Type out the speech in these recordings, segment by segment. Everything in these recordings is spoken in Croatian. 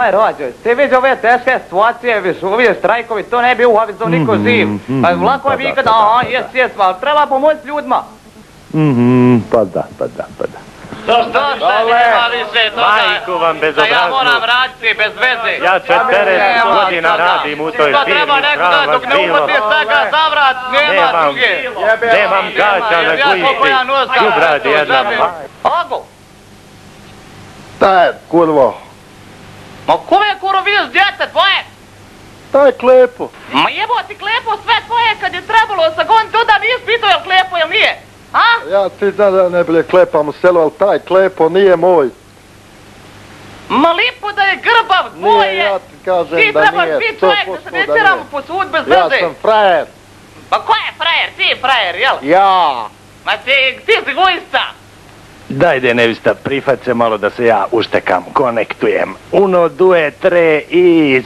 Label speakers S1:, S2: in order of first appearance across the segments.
S1: Aj, rođe, ti vidi ove teške situacije, viš, ovi štrajkovi, to ne bi uhavizao niko živ. Lako je vikati, jes, ali treba pomoći ljudima.
S2: Pa da.
S1: Što nema više toga?
S3: Majku vam bezobraznu.
S1: Da ja moram raditi bez veze.
S3: Ja 40 godina radim u toj firmi.
S1: To treba nekoga dok ne upati svega zavrat, nema druge.
S3: Nemam gaća na gujici, đubrad jedna.
S1: Ako?
S2: Taj, kurvo.
S1: Ma kome je kurvo vidiš djete tvoje?
S2: Taj Klepo.
S1: Ma jebo ti Klepo sve tvoje kad je trebalo sa goniti, onda nisi pitao jel Klepo jel nije? A?
S2: Ja ti znam da ne bilje klepam u selu, ali taj Klepo nije moj.
S1: Ma lipo da je grbav, tvoj je.
S2: Nije, ja ti kažem da nije.
S1: Ti trebaš biti čovjek da se ne tjeramo po sud bez veze.
S2: Ja sam frajer.
S1: Pa ko je frajer? Ti je frajer, jel?
S2: Ja.
S1: Ma ti si egoista.
S3: Dajde, nevista, prihvat se malo da se ja uštekam, konektujem. Uno, due, tre i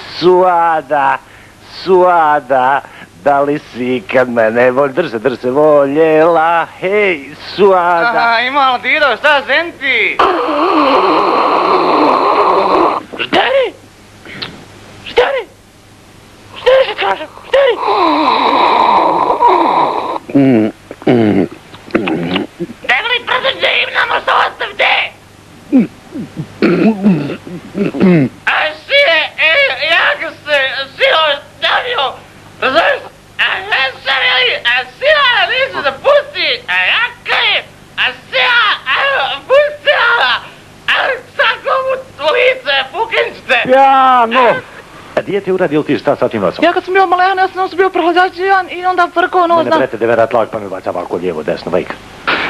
S3: suada, da li si kad mene drž se voljela, hej, suada.
S1: Aha, imalo Dido, šta ženti?
S3: Šteri se kaže, šteri.
S1: Debeli brzo živim, namo što ostavite! A sine, jak se sino stavio, razumiješ? A sina nisi da pusti, a jaka je, a sina, pustila, a sako mu lice, pukinčite!
S3: Ja, no. A gdje ti uradio ti šta sa tim nosom?
S1: Ja kad sam bio malen, ja sam bio prohlađačijan i onda frkao nos
S3: Mene brete devera tlak pa mi baca ovako lijevo, desno, vejka.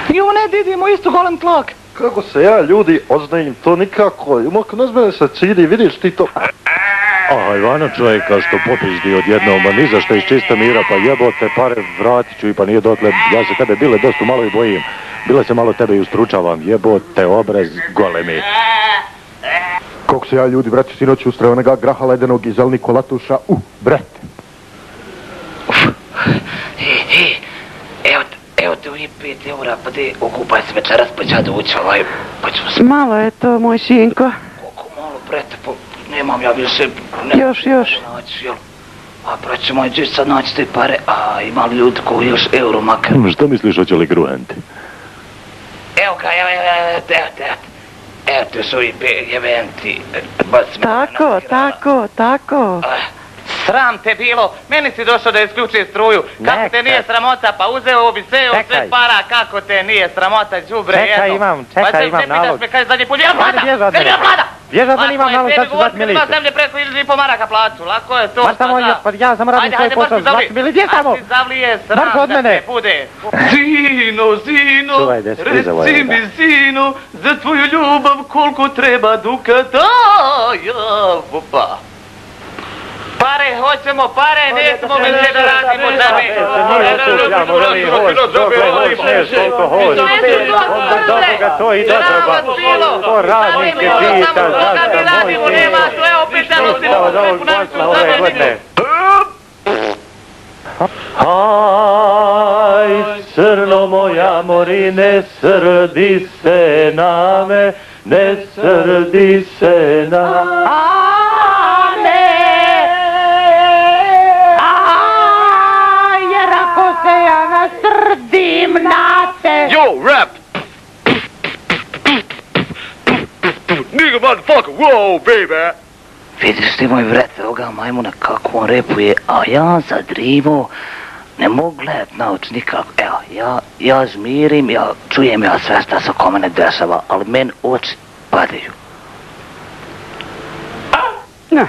S1: Jo, ne, Didi, imao isto golem tlak.
S2: Kako se ja ljudi oznajim, to nikako. Mok ne zmene se cidi, vidiš ti to.
S4: A Ivana čovjeka što popizdi odjednom, a ni za što iz čista mira, pa jebote pare vratit ću i pa nije dotle, ja se tebe bile dosta malo i bojim. Bile se malo tebe i ustručavam, jebote obraz golemi.
S2: Kako se ja ljudi, brate, sinoć ustrao onoga graha ledenog iz Elniko Latuša, brate.
S1: Evo te ovdje 5 eura, pa te okupaj se večeras, pa ću ja doći pa ćemo se...
S5: Malo je to, moj sinko.
S1: Koliko malo, brete, pa nemam ja više...
S5: Još.
S1: Naći, jel? A braće moji, ćeš sad naći te pare, a ima li ljudi koji još euro makar?
S4: Što misliš, hoće li gruhenti?
S1: Evo ga, evo te su ovi eventi.
S5: Tako.
S1: Sram te bilo, meni si došao da isključuje struju. Kako te nije sramota, pa uzeo bi sve para, kako te nije sramota, đubre jedno.
S3: Čekaj, imam nalog.
S1: Pitaš me kada je zadnji put, jel vlada?
S3: Bježa da imam nalog, sad ću zvati miliciju.
S1: Ima zemlje preko 1,5 maraka plaću, lako je to.
S3: Ma samo ja sam radim svoj posao, zvati miliciju, gdje samo?
S1: Ajde, zavlije sram da te bude. Zino, reci mi zino, za tvoju ljubav koliko treba dukata, ja, vopa. Pare, hoćemo pare, nećemo više da radimo za me.
S3: To i dotreba. To radnike pita, zašto moj pitao za ovog posla ove godine. Aj, crno moja mori, ne srdi se na me, ne srdi se na me.
S1: Yo, rap! Nigga motherfucker, wow, baby! Vidiš ti moj vrete ovoga majmuna kako on repuje, a ja zadrivo ne mogu gledat na oči nikako. Evo, ja žmirim, ja čujem ja sve šta se oko mene dešava, ali meni oči padaju.
S5: Ne.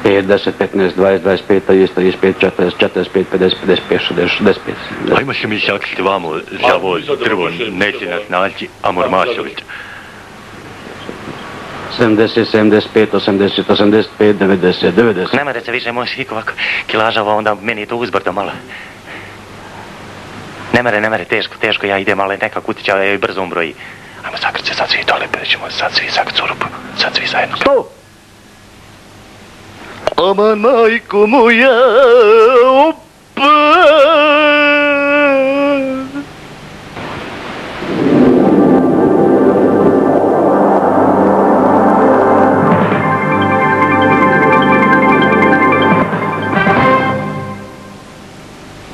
S6: 5, 10, 15, 20, 25, 30, 35, 40, 45, 50, 55, 60, 65.
S4: Ajmo se mi sakiti vamo za ovo drvo, neće nas naći Amor Masović.
S6: 70, 75, 80, 85, 90, 90.
S3: Ne mere se više možeš iko ovako kilažava, onda meni je to uzbrdo malo. Ne mere, teško, ja idem, ali neka kutića, ja joj brzo umbroji. Ajmo sakrit se sad svi dole, pa ćemo sad svi sakrit u rupu, sad svi zajedno.
S2: Što? Aman majko moja,